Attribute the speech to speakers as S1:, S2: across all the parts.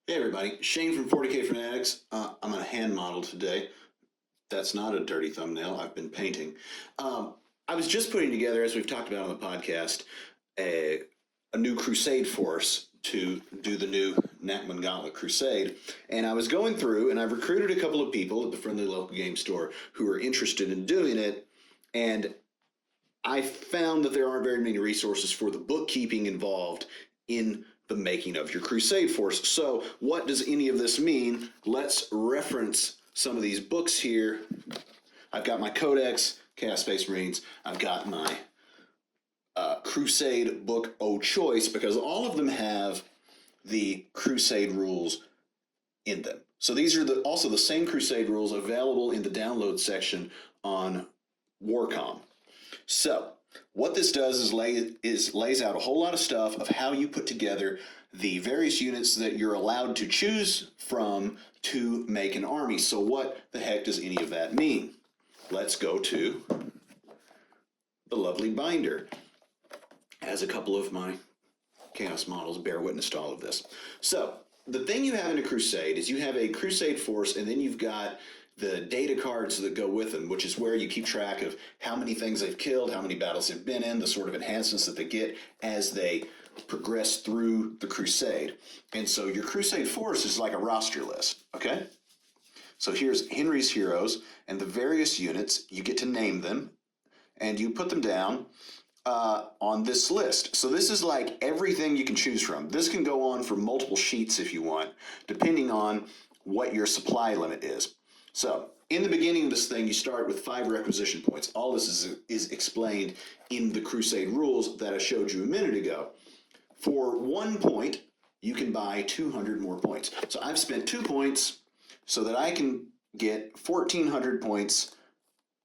S1: Hey everybody, Shane from 40K Fanatics. I'm on a hand model today. That's not a dirty thumbnail. I've been painting. I was just putting together, as we've talked about on the podcast, a new Crusade force to do the new Natman Gauntlet Crusade. And I was going through, and I've recruited a couple of people at the friendly local game store who are interested in doing it. And I found that there aren't very many resources for the bookkeeping involved in the making of your Crusade force. So what does any of this mean? Let's reference some of these books here. I've got my Codex, Chaos Space Marines. I've got my Crusade book o' choice, because all of them have the Crusade rules in them. So these are also the same Crusade rules available in the download section on Warcom. So what this does is lays out a whole lot of stuff of how you put together the various units that you're allowed to choose from to make an army. So what the heck does any of that mean? Let's go to the lovely binder. As a couple of my Chaos models bear witness to all of this. So the thing you have in a Crusade is you have a Crusade force, and then you've got the data cards that go with them, which is where you keep track of how many things they've killed, how many battles they've been in, the sort of enhancements that they get as they progress through the Crusade. And so your Crusade force is like a roster list, okay? So here's Henry's heroes and the various units. You get to name them, and you put them down on this list. So this is like everything you can choose from. This can go on for multiple sheets if you want, depending on what your supply limit is. So in the beginning of this thing, you start with 5 requisition points. All this is explained in the Crusade rules that I showed you a minute ago. For 1 point, you can buy 200 more points. So I've spent 2 points so that I can get 1,400 points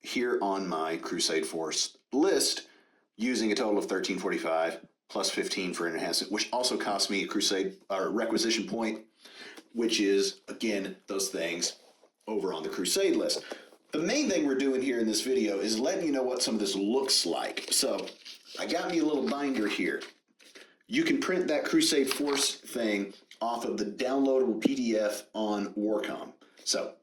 S1: here on my Crusade Force list, using a total of 1,345 plus 15 for an enhancement, which also costs me a Crusade requisition point, which is, again, those things over on the Crusade list. The main thing we're doing here in this video is letting you know what some of this looks like. So I got me a little binder here. You can print that Crusade Force thing off of the downloadable PDF on Warcom. So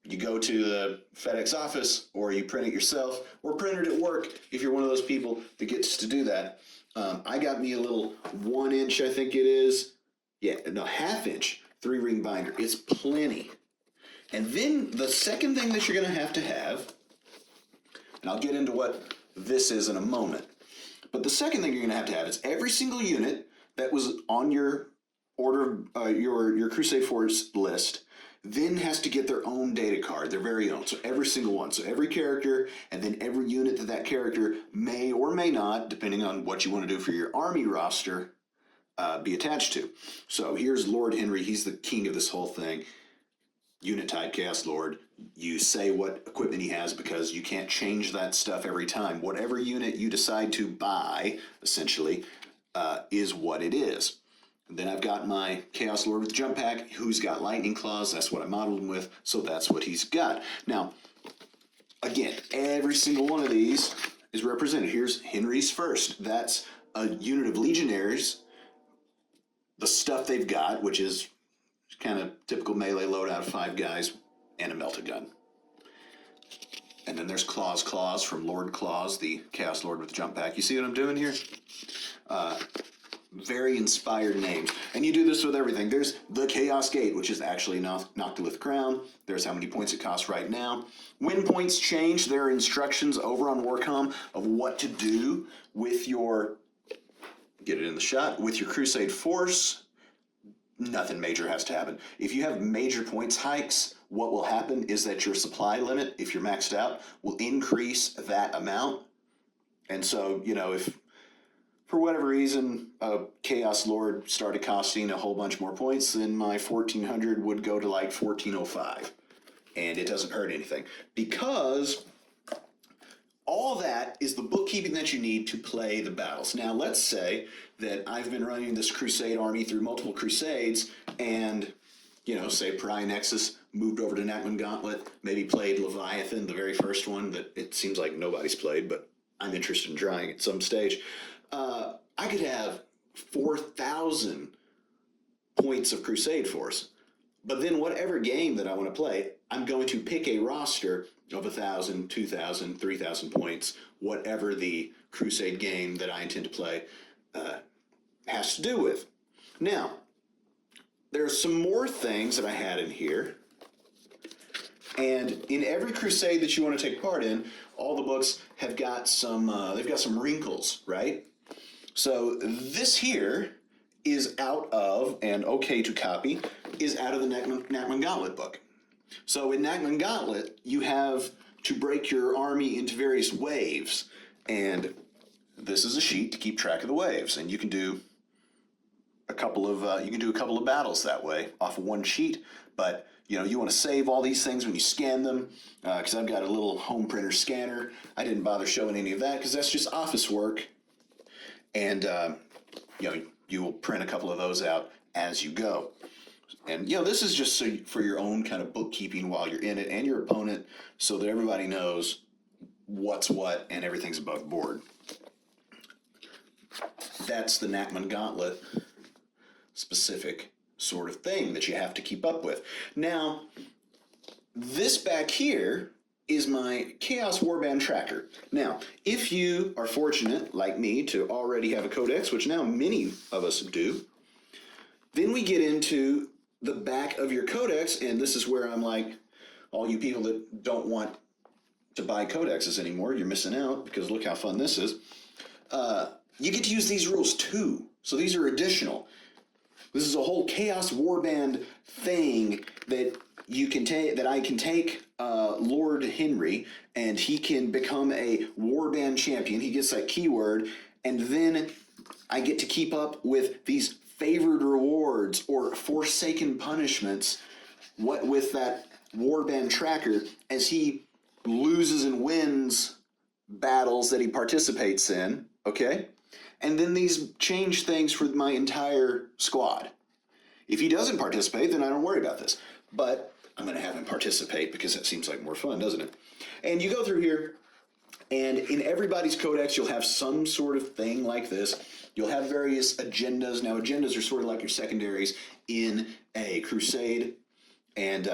S1: you go to the FedEx office, or you print it yourself, or print it at work if you're one of those people that gets to do that. I got me a little 1 inch, I think it is. Yeah, no, 1/2 inch 3-ring binder. It's plenty. And then the second thing that you're going to have, and I'll get into what this is in a moment, but the second thing you're going to have is every single unit that was on your your Crusade Force list then has to get their own data card, their very own. So every single one. So every character, and then every unit that character may or may not, depending on what you want to do for your army roster, be attached to. So here's Lord Henry. He's the king of this whole thing. Unit type Chaos Lord. You say what equipment he has, because you can't change that stuff every time. Whatever unit you decide to buy, essentially, is what it is. And then I've got my Chaos Lord with Jump Pack, who's got Lightning Claws. That's what I modeled him with, so that's what he's got. Now, again, every single one of these is represented. Here's Henry's first. That's a unit of Legionnaires. The stuff they've got, which is kind of typical melee loadout of 5 guys and a melta gun. And then there's Claws from Lord Claws, the Chaos Lord with Jump Pack. You see what I'm doing here? Very inspired names. And you do this with everything. There's the Chaos Gate, which is actually Noctilith Crown. There's how many points it costs right now. When points change, there are instructions over on Warcom of what to do with your, get it in the shot, with your Crusade Force. Nothing major has to happen. If you have major points hikes, what will happen is that your supply limit, if you're maxed out, will increase that amount. And so, you know, if for whatever reason a Chaos Lord started costing a whole bunch more points, then my 1,400 would go to like 1,405. And it doesn't hurt anything, because all that is the bookkeeping that you need to play the battles. Now, let's say that I've been running this Crusade army through multiple Crusades, and, you know, say Pariah Nexus moved over to Natman Gauntlet, maybe played Leviathan, the very first one that it seems like nobody's played, but I'm interested in trying at some stage. I could have 4,000 points of Crusade force. But then whatever game that I want to play, I'm going to pick a roster of 1,000, 2,000, 3,000 points, whatever the Crusade game that I intend to play has to do with. Now, there's some more things that I had in here. And in every crusade that you want to take part in, all the books have got some, they've got some wrinkles, right? So this here is out of, and okay to copy, is out of the Nachman Gauntlet book. So in Nachman Gauntlet, you have to break your army into various waves, and this is a sheet to keep track of the waves, and you can do a couple of battles that way off of one sheet. But you know, you want to save all these things when you scan them, because I've got a little home printer scanner. I didn't bother showing any of that because that's just office work, and you know, you will print a couple of those out as you go. And you know, this is just so for your own kind of bookkeeping while you're in it, and your opponent, so that everybody knows what's what and everything's above board. That's the Nachman Gauntlet specific sort of thing that you have to keep up with. Now, this back here is my Chaos Warband tracker. Now, if you are fortunate, like me, to already have a Codex, which now many of us do, then we get into the back of your Codex, and this is where I'm like, all you people that don't want to buy Codexes anymore, you're missing out, because look how fun this is. You get to use these rules too. So these are additional. This is a whole Chaos Warband thing that you can take, that I can take Lord Henry, and he can become a Warband champion. He gets that keyword, and then I get to keep up with these favored rewards or forsaken punishments with that Warband tracker as he loses and wins battles that he participates in, okay? And then these change things for my entire squad. If he doesn't participate, then I don't worry about this. But I'm going to have him participate because that seems like more fun, doesn't it? And you go through here, and in everybody's Codex, you'll have some sort of thing like this. You'll have various agendas. Now, agendas are sort of like your secondaries in a crusade. And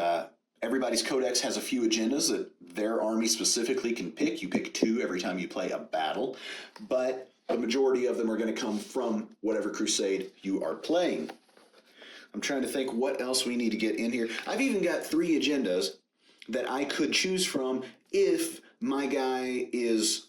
S1: everybody's Codex has a few agendas that their army specifically can pick. You pick 2 every time you play a battle. But the majority of them are going to come from whatever crusade you are playing. I'm trying to think what else we need to get in here. I've even got 3 agendas that I could choose from if my guy is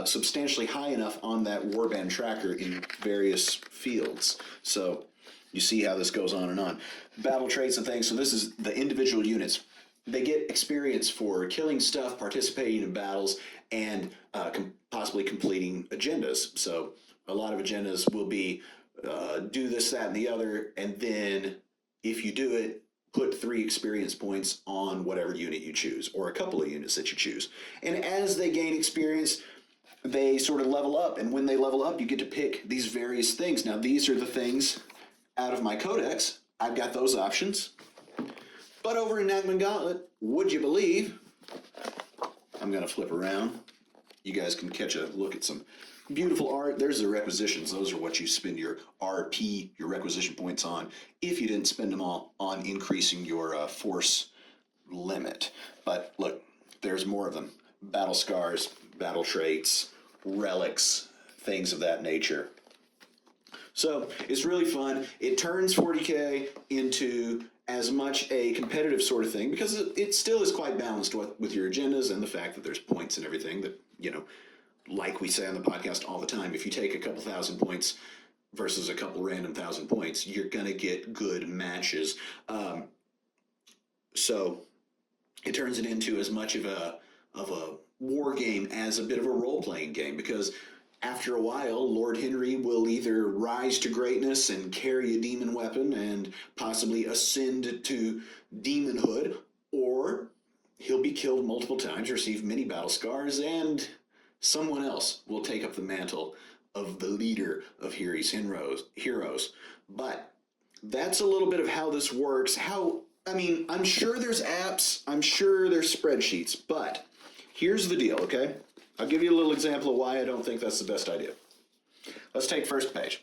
S1: substantially high enough on that Warband tracker in various fields. So you see how this goes on and on. Battle traits and things. So this is the individual units. They get experience for killing stuff, participating in battles, and possibly completing agendas. So a lot of agendas will be do this, that, and the other, and then if you do it, put 3 experience points on whatever unit you choose, or a couple of units that you choose. And as they gain experience, they sort of level up, and when they level up, you get to pick these various things. Now, these are the things out of my Codex. I've got those options. But over in Nachman Gauntlet, would you believe, I'm going to flip around. You guys can catch a look at some beautiful art. There's the requisitions. Those are what you spend your RP, your requisition points on, if you didn't spend them all on increasing your force limit. But look, there's more of them. Battle scars, battle traits, relics, things of that nature. So it's really fun. It turns 40K into as much a competitive sort of thing because it still is quite balanced with your agendas and the fact that there's points and everything that, you know, like we say on the podcast all the time, if you take a couple thousand points versus a couple random 1,000 points, you're going to get good matches. So it turns it into as much of a war game as a bit of a role-playing game, because after a while, Lord Henry will either rise to greatness and carry a demon weapon and possibly ascend to demonhood, or he'll be killed multiple times, receive many battle scars, and someone else will take up the mantle of the leader of Henry's heroes. But that's a little bit of how this works. I'm sure there's apps, I'm sure there's spreadsheets, but here's the deal, okay? I'll give you a little example of why I don't think that's the best idea. Let's take first page.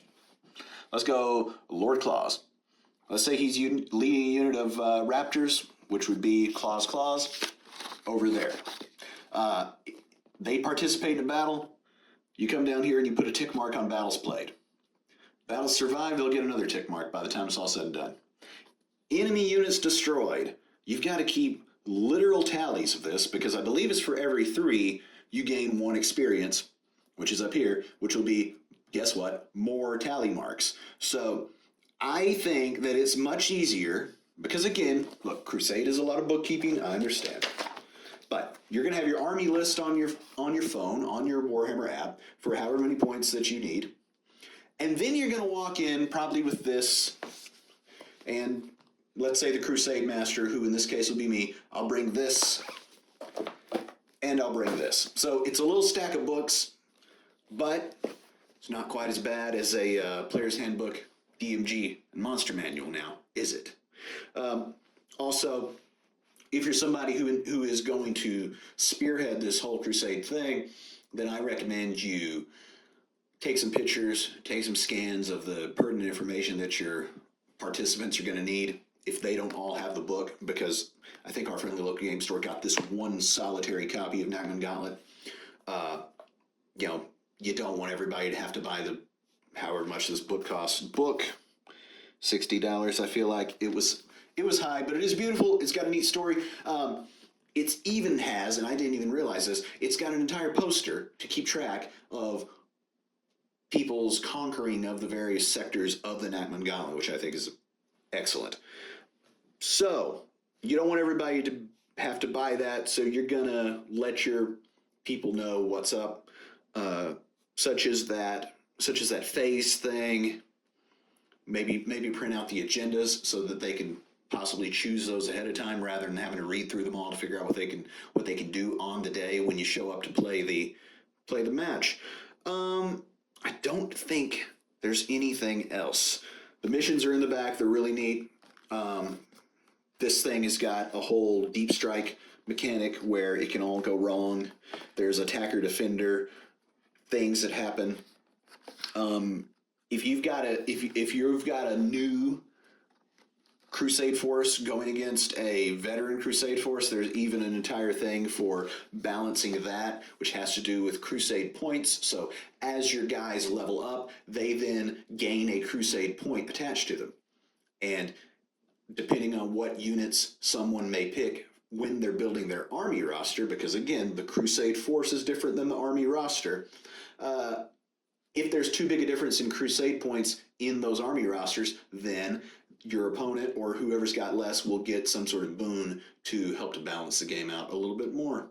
S1: Let's go Lord Claus. Let's say he's leading a unit of raptors, which would be claws, over there. They participate in a battle. You come down here and you put a tick mark on battles played. Battles survive, they'll get another tick mark by the time it's all said and done. Enemy units destroyed. You've got to keep literal tallies of this, because I believe it's for every 3 you gain 1 experience, which is up here, which will be, guess what, more tally marks. So I think that it's much easier, because again, look, Crusade is a lot of bookkeeping, I understand. But you're going to have your army list on your phone, on your Warhammer app, for however many points that you need. And then you're going to walk in probably with this, and let's say the Crusade Master, who in this case will be me, I'll bring this, and I'll bring this. So it's a little stack of books, but it's not quite as bad as a Player's Handbook, DMG, and Monster Manual now, is it? Also, if you're somebody who is going to spearhead this whole Crusade thing, then I recommend you take some pictures, take some scans of the pertinent information that your participants are going to need if they don't all have the book, because I think our friendly local game store got this one solitary copy of Nagman Gauntlet. You know, you don't want everybody to have to buy the however much this book costs. Book, $60, I feel like. It was high, but it is beautiful. It's got a neat story. It's even has, and I didn't even realize this, it's got an entire poster to keep track of people's conquering of the various sectors of the Nagman Gauntlet, which I think is excellent. So, you don't want everybody to have to buy that, so you're going to let your people know what's up, such as that phase thing. Maybe print out the agendas so that they can possibly choose those ahead of time rather than having to read through them all to figure out what they can do on the day when you show up to play the match. I don't think there's anything else. The missions are in the back. They're really neat. This thing has got a whole deep strike mechanic where it can all go wrong. There's attacker defender things that happen. If you've got a new Crusade force going against a veteran Crusade force, there's even an entire thing for balancing that, which has to do with Crusade points. So as your guys level up, they then gain a Crusade point attached to them. And depending on what units someone may pick when they're building their army roster, because again, the Crusade force is different than the army roster, if there's too big a difference in Crusade points in those army rosters, then your opponent or whoever's got less will get some sort of boon to help to balance the game out a little bit more.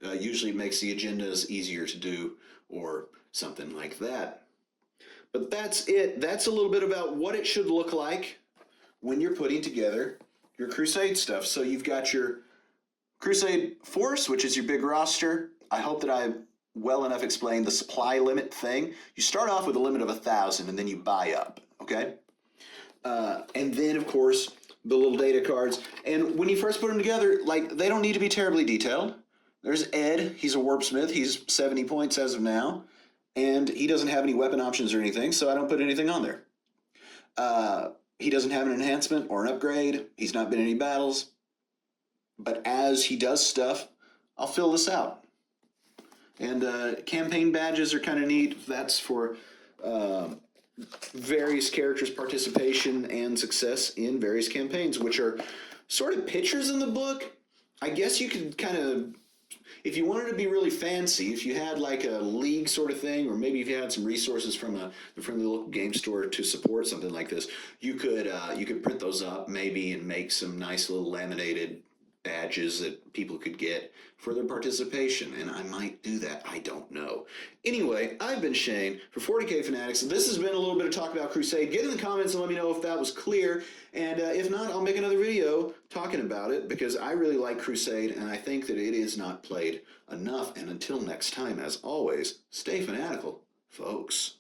S1: Usually it makes the agendas easier to do or something like that. But that's it. That's a little bit about what it should look like when you're putting together your Crusade stuff. So you've got your Crusade force, which is your big roster. I hope that I well enough explained the supply limit thing. You start off with a limit of 1,000 and then you buy up, okay? And then, of course, the little data cards. And when you first put them together, like, they don't need to be terribly detailed. There's Ed. He's a warpsmith. He's 70 points as of now. And he doesn't have any weapon options or anything, so I don't put anything on there. He doesn't have an enhancement or an upgrade. He's not been in any battles. But as he does stuff, I'll fill this out. And campaign badges are kind of neat. That's for various characters' participation and success in various campaigns, which are sort of pictures in the book. I guess you could kind of, if you wanted to be really fancy, if you had like a league sort of thing, or maybe if you had some resources from the friendly local game store to support something like this, you could print those up maybe and make some nice little laminated badges that people could get for their participation, and I might do that. I don't know. Anyway, I've been Shane for 40K Fanatics. This has been a little bit of talk about Crusade. Get in the comments and let me know if that was clear, and if not, I'll make another video talking about it, because I really like Crusade, and I think that it is not played enough. And until next time, as always, stay fanatical, folks.